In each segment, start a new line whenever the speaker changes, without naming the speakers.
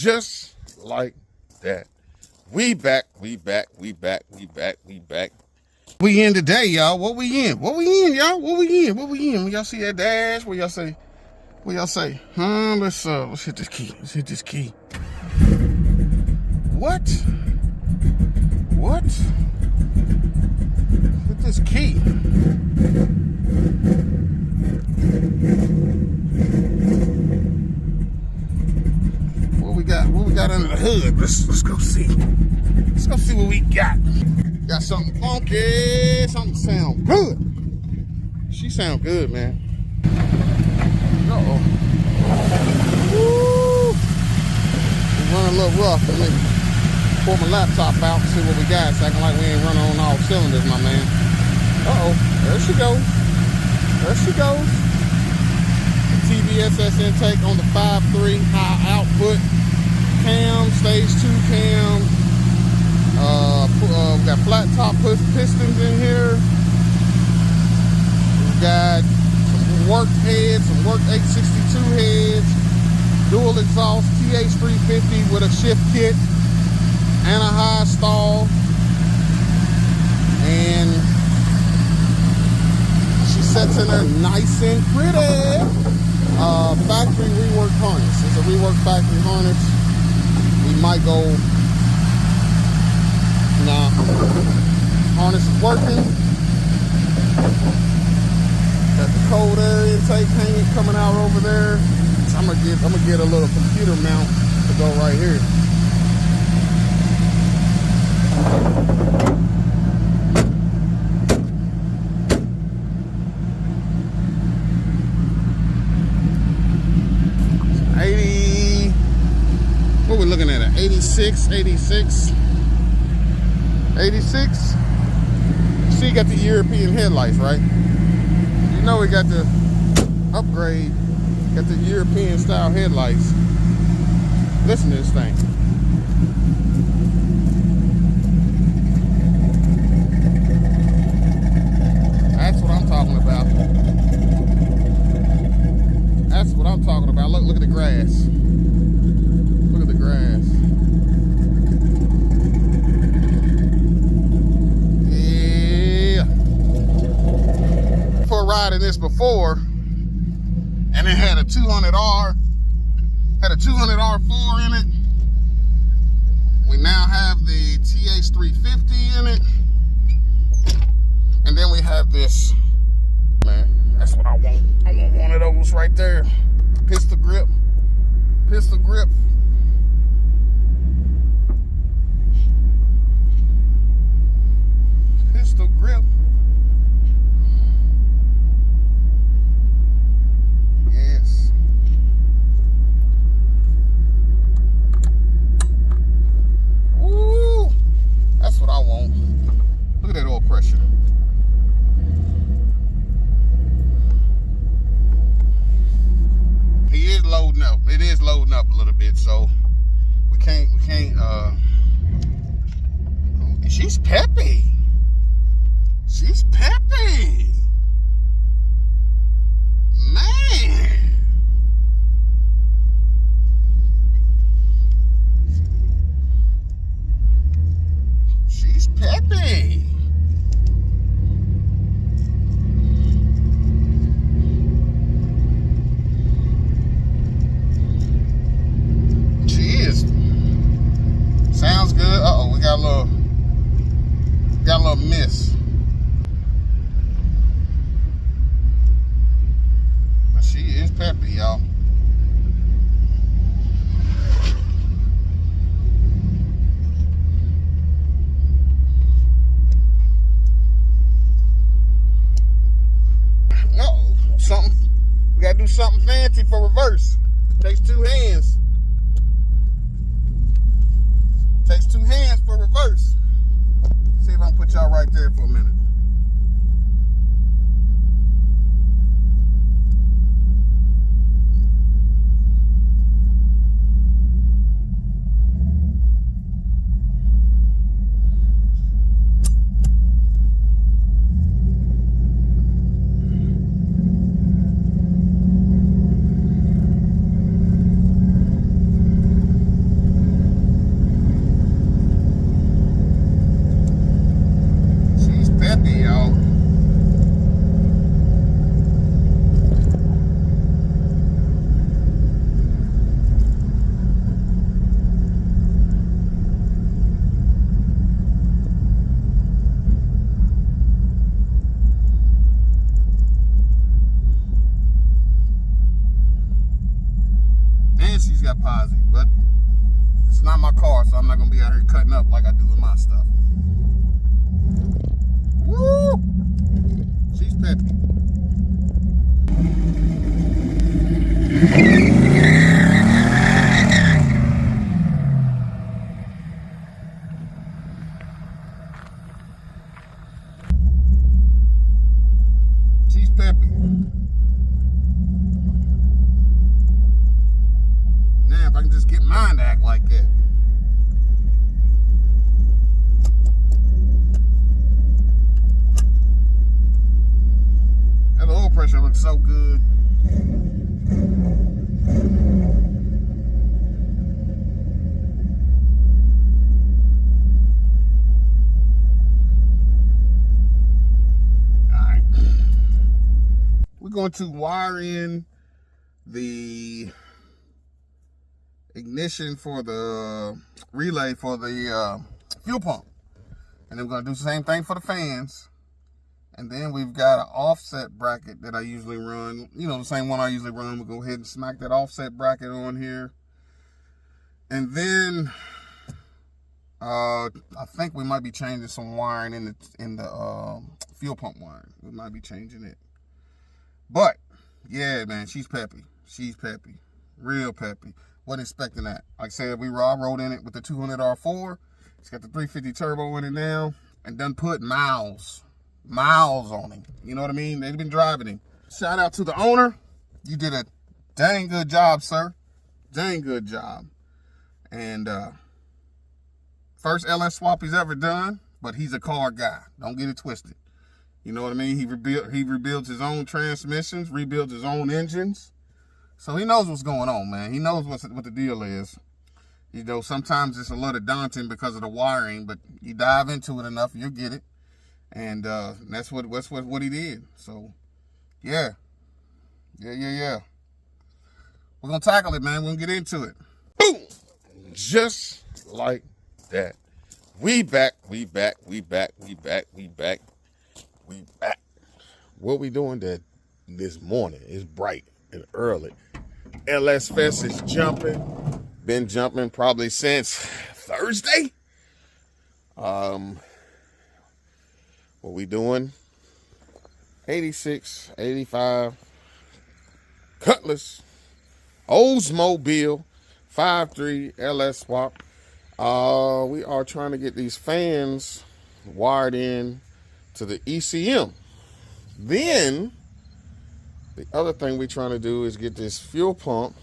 just like that. We back. We in today, y'all. What we in, y'all? What we in? When y'all see that dash, what y'all say? Let's hit this key. What? Hit this key. What we got under the hood? Let's go see. Let's go see what we got. Got something funky. Something sound good. She sound good, man. Uh-oh. Woo! We're running a little rough. Let me pull my laptop out and see what we got. It's acting like we ain't running on all cylinders, my man. Uh-oh. There she goes. TBSS intake on the 5.3 high output. Cam, stage 2 cam. We got flat top pistons in here. We got some work heads, some work 862 heads. Dual exhaust TH350 with a shift kit and a high stall. And she sets in there nice and pretty. Factory rework harness. It's a rework factory harness. We might go. Nah, harness is working. Got the cold air intake hanging coming out over there. So I'm gonna get a little computer mount to go right here. What we looking at? 86. See, you got the European headlights, right? You know we got the upgrade, got the European style headlights. Listen to this thing. That's what I'm talking about. Look at the grass. Look at the grass. Riding this before, and it had a 200R, had a 200R4 in it. We now have the TH350 in it, and then we have this. Man, that's what I want. I want one of those right there. Pistol grip. Pistol grip. Yes. Woo! That's what I want. Look at that oil pressure. He is loading up. It is loading up a little bit, so we can't she's peppy. She's peppy. Man. She's peppy. She is. Sounds good. Uh-oh, we got a little miss. But she is peppy, y'all. Uh-oh, something. We gotta do something fancy for reverse. Takes two hands. Takes two hands for reverse. See if I can put y'all right there for a minute. posse, but it's not my car, so I'm not gonna be out here cutting up like I do with my stuff. Woo! She's peppy. She's peppy. Now, if I can just get mine to act like that. That oil pressure looks so good. Alright. We're going to wire in the ignition for the relay for the fuel pump. And then we're going to do the same thing for the fans. And then we've got an offset bracket that I usually run. You know, the same one I usually run. We'll go ahead and smack that offset bracket on here. And then I think we might be changing some wiring in the fuel pump wiring. We might be changing it. But yeah, man, she's peppy. She's peppy. Real peppy. Wasn't expecting that. Like I said, I rode in it with the 200 R4. It's got the 350 turbo in it now. And done put miles on him. You know what I mean? They've been driving him. Shout out to the owner. You did a dang good job, sir. Dang good job. And first LS swap he's ever done, but he's a car guy. Don't get it twisted. You know what I mean? He rebuilds his own transmissions, rebuilds his own engines. So he knows what's going on, man. He knows what the deal is. You know, sometimes it's a little daunting because of the wiring, but you dive into it enough, you'll get it. And that's what he did. So, yeah. We're going to tackle it, man. We're going to get into it. Boom! Just like that. We back. What we doing this morning is bright and early. LS Fest is jumping. Been jumping probably since Thursday. What we doing? 86, 85, Cutlass, Oldsmobile, 5.3 LS swap. We are trying to get these fans wired in to the ECM. Then, the other thing we're trying to do is get this fuel pump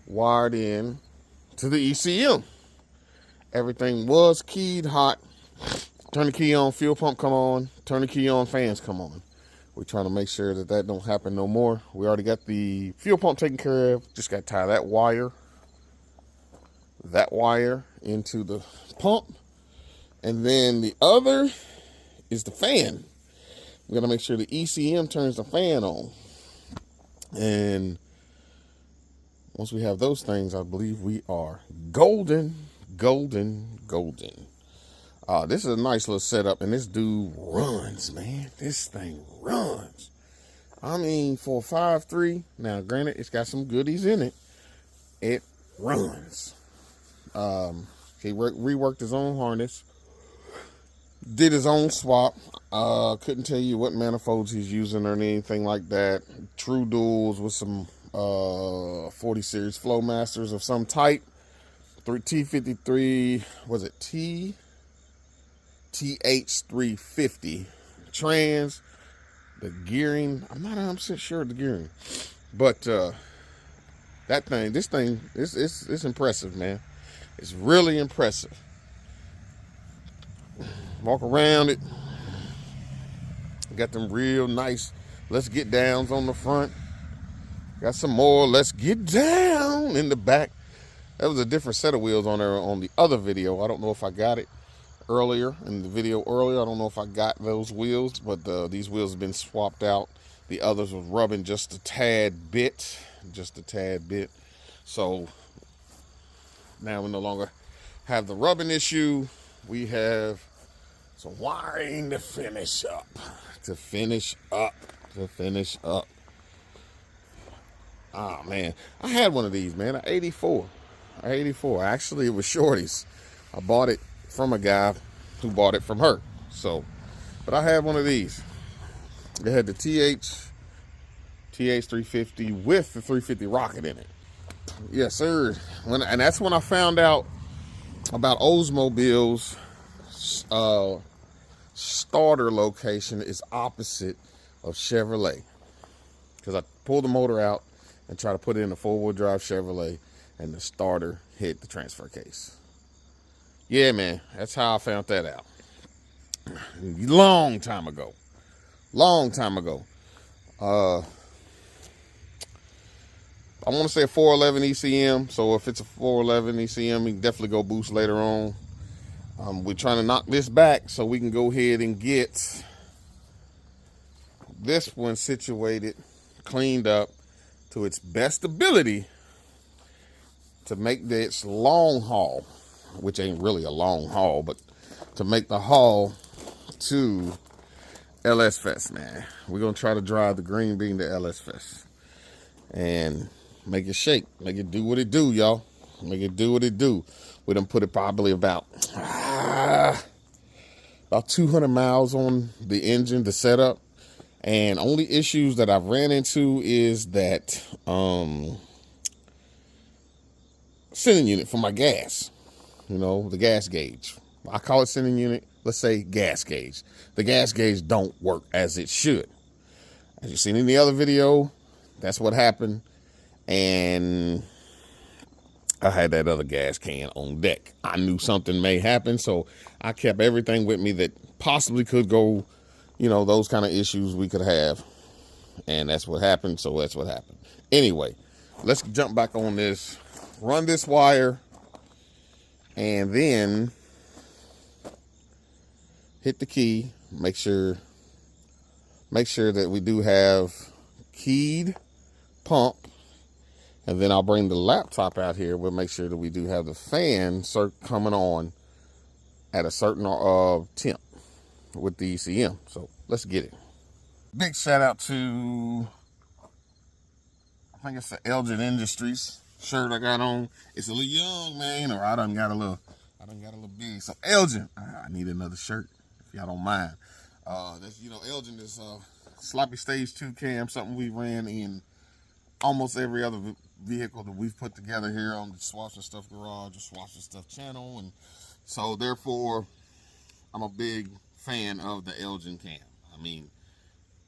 wired in to the ECM. Everything was keyed hot. Turn the key on, fuel pump come on. Turn the key on, fans come on. We're trying to make sure that don't happen no more. We already got the fuel pump taken care of. Just got to tie that wire into the pump. And then the other is the fan. We got to make sure the ECM turns the fan on. And once we have those things, I believe we are golden. This is a nice little setup, and this dude runs, man. This thing runs. I mean, for a 5.3, now granted, it's got some goodies in it. It runs. He reworked his own harness, did his own swap. Couldn't tell you what manifolds he's using or anything like that. True duals with some 40 series Flowmasters of some type. T53, was it TH350 trans. The gearing, I'm not 100% sure of the gearing, but this thing it's impressive, man. It's really impressive. Walk around it. Got them real nice let's get downs on the front. Got some more let's get down in the back. That was a different set of wheels on there on the other video. I don't know if I got it earlier in the video earlier. I don't know if I got those wheels, but these wheels have been swapped out. The others was rubbing just a tad bit. So now we no longer have the rubbing issue. We have some wiring to finish up. Ah, man. I had one of these, man. An 84. Actually, it was Shorty's. I bought it from a guy who bought it from her. So, but I had one of these. They had the TH350 with the 350 rocket in it. Yes, sir. And that's when I found out about Oldsmobile's starter location is opposite of Chevrolet. Because I pulled the motor out and tried to put it in a four-wheel drive Chevrolet, and the starter hit the transfer case. Yeah, man, that's how I found that out. Long time ago. I want to say a 411 ECM. So if it's a 411 ECM, we can definitely go boost later on. We're trying to knock this back so we can go ahead and get this one situated, cleaned up to its best ability to make this long haul, which ain't really a long haul, but to make the haul to LS Fest, man. We're going to try to drive the green bean to LS Fest and make it shake, make it do what it do, y'all. Make it do what it do. We done put it probably about 200 miles on the engine, the setup. And only issues that I've ran into is that sending unit for my gas. You know, the gas gauge. I call it sending unit. Let's say gas gauge. The gas gauge don't work as it should. As you've seen in the other video, that's what happened. And I had that other gas can on deck. I knew something may happen, so I kept everything with me that possibly could go, you know, those kind of issues we could have. And that's what happened, so that's what happened. Anyway, let's jump back on this. Run this wire, and then hit the key. Make sure that we do have keyed pump. And then I'll bring the laptop out here. We'll make sure that we do have the fan coming on at a certain temp with the ECM. So let's get it. Big shout out to, I think it's the Elgin Industries shirt I got on. It's a little young, man, or I done got a little big. So Elgin, I need another shirt if y'all don't mind. That's, you know, Elgin is sloppy stage 2 cam, something we ran in almost every other vehicle that we've put together here on the Swaps and Stuff Garage or Swaps and Stuff channel. And so therefore I'm a big fan of the Elgin cam. I mean,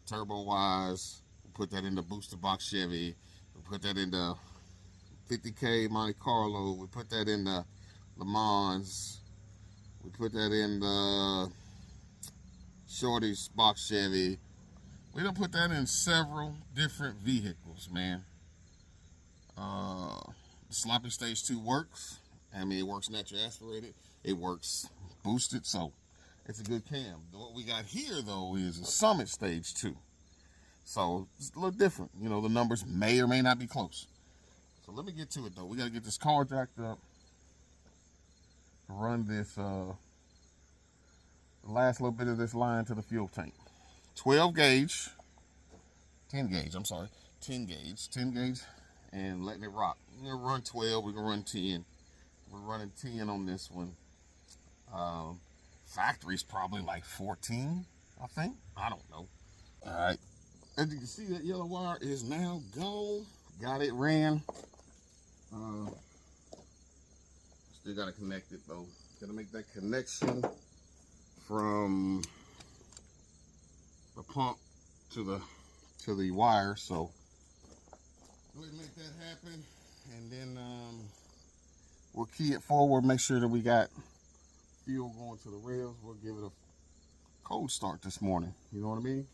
turbo wise, we put that in the booster box Chevy, we put that in the 50K Monte Carlo, we put that in the Le Mans, we put that in the Shorty's box Chevy. We done put that in several different vehicles, man. The sloppy stage 2 works. I mean, it works naturally aspirated. It works boosted, so it's a good cam. What we got here, though, is a Summit stage 2. So it's a little different. You know, the numbers may or may not be close. So let me get to it, though. We got to get this car jacked up to run this, the last little bit of this line to the fuel tank. 10 gauge, and letting it rock. We're gonna run 12, we're gonna run 10. We're running 10 on this one. Factory's probably like 14, I think. I don't know. All right. As you can see, that yellow wire is now gone. Got it ran. Still gotta connect it though. Gotta make that connection from the pump to the wire. So go ahead and make that happen, and then we'll key it forward, make sure that we got fuel going to the rails. We'll give it a cold start this morning, you know what I mean?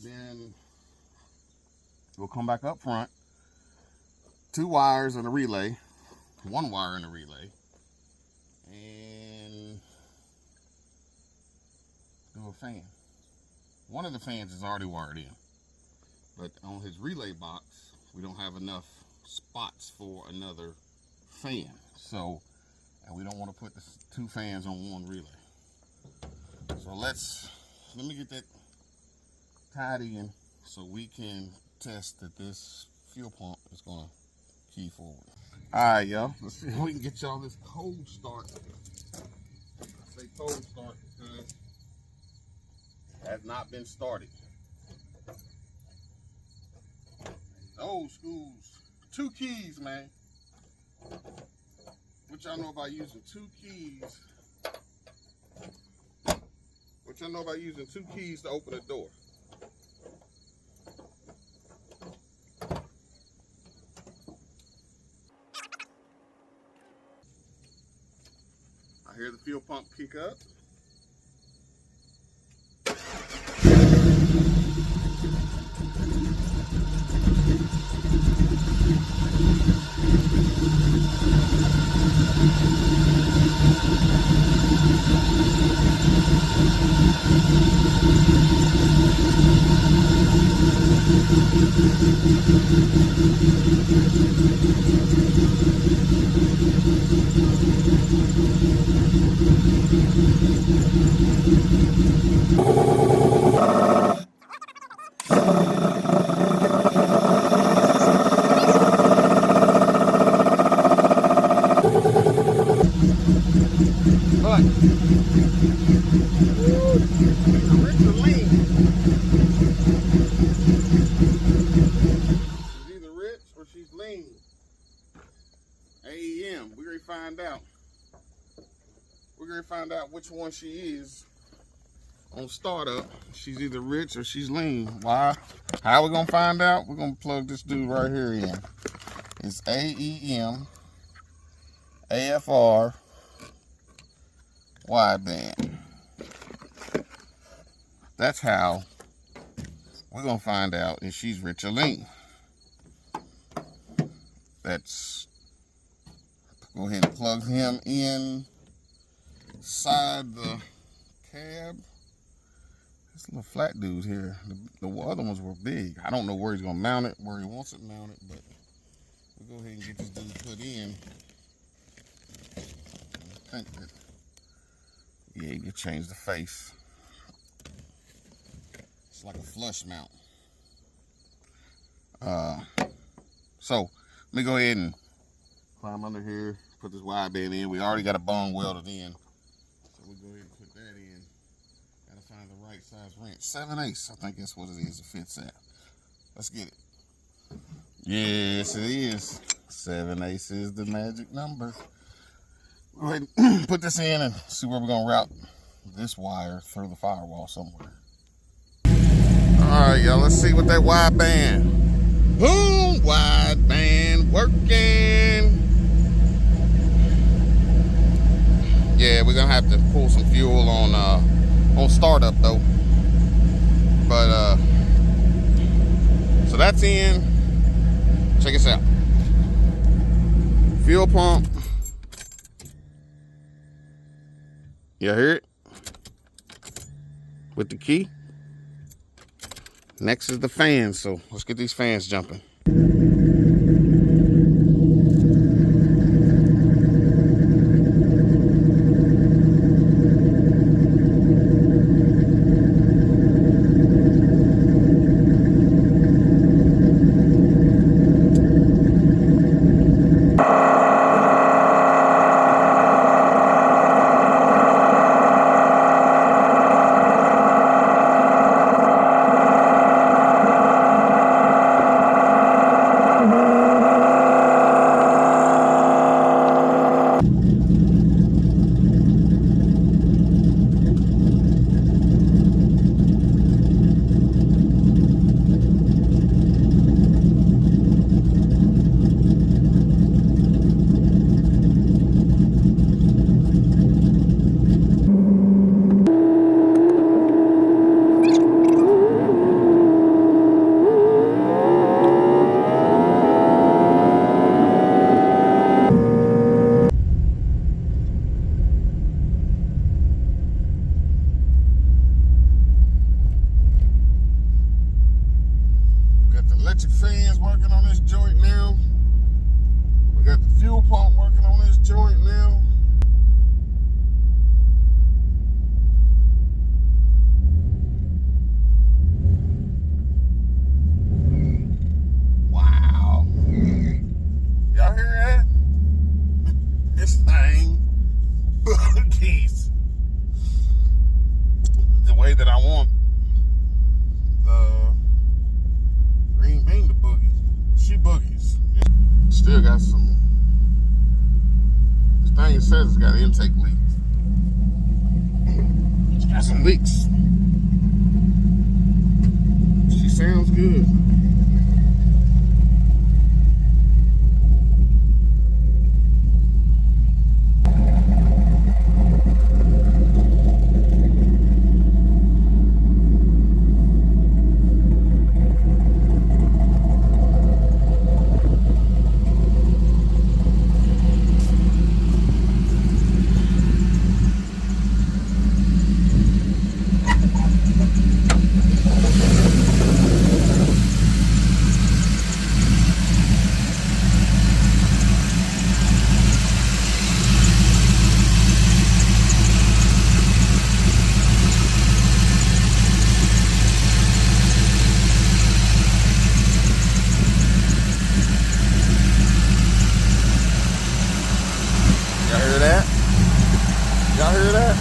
Then we'll come back up front, 2 wires and a relay, 1 wire and a relay, and do a fan. One of the fans is already wired in, but on his relay box, we don't have enough spots for another fan. So, and we don't want to put the 2 fans on 1 relay. So let me get that tied in so we can test that this fuel pump is gonna key forward. All right, y'all. Let's see if we can get y'all this cold start. I say cold start because it has not been started. Old schools. 2 keys, man. What y'all know about using 2 keys? What y'all know about using 2 keys to open a door? I hear the fuel pump kick up. Look. She's either rich or she's lean. AEM. We're gonna find out. We're gonna find out which one she is on startup. She's either rich or she's lean. Why? How we gonna find out? We're gonna plug this dude right here in. It's AEM, AFR, wideband. That's how we're gonna find out if she's rich or lean. That's, go ahead and plug him in inside the cab. This little flat dude here. The other ones were big. I don't know where he's gonna mount it, where he wants it mounted, but we'll go ahead and get this dude put in. I think that, yeah, you can change the face. It's like a flush mount. So let me go ahead and climb under here, put this wideband in. We already got a bone welded in, so we'll go ahead and put that in. Gotta find the right size wrench. 7/8, I think that's what it is. It fits that. Let's get it. Yes, it is. 7/8 is the magic number. Go ahead and put this in and see where we're gonna route this wire through the firewall somewhere. All right, y'all. Let's see what that wideband. Boom, wideband working. Yeah, we're gonna have to pull some fuel on startup though. But so that's in. Check this out. Fuel pump. You hear it? With the key. Next is the fans, so let's get these fans jumping. Electric fans working on this joint now. We got the fuel pump working on this joint now. that I want the green bean, the boogies. She boogies. Still got some. This thing says it's got intake leaks. It's got some leaks. She sounds good. Y'all hear that?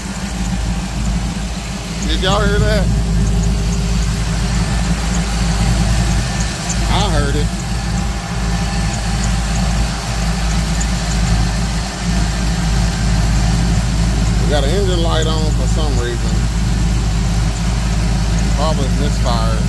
Did y'all hear that? I heard it. We got an engine light on for some reason. Probably misfired.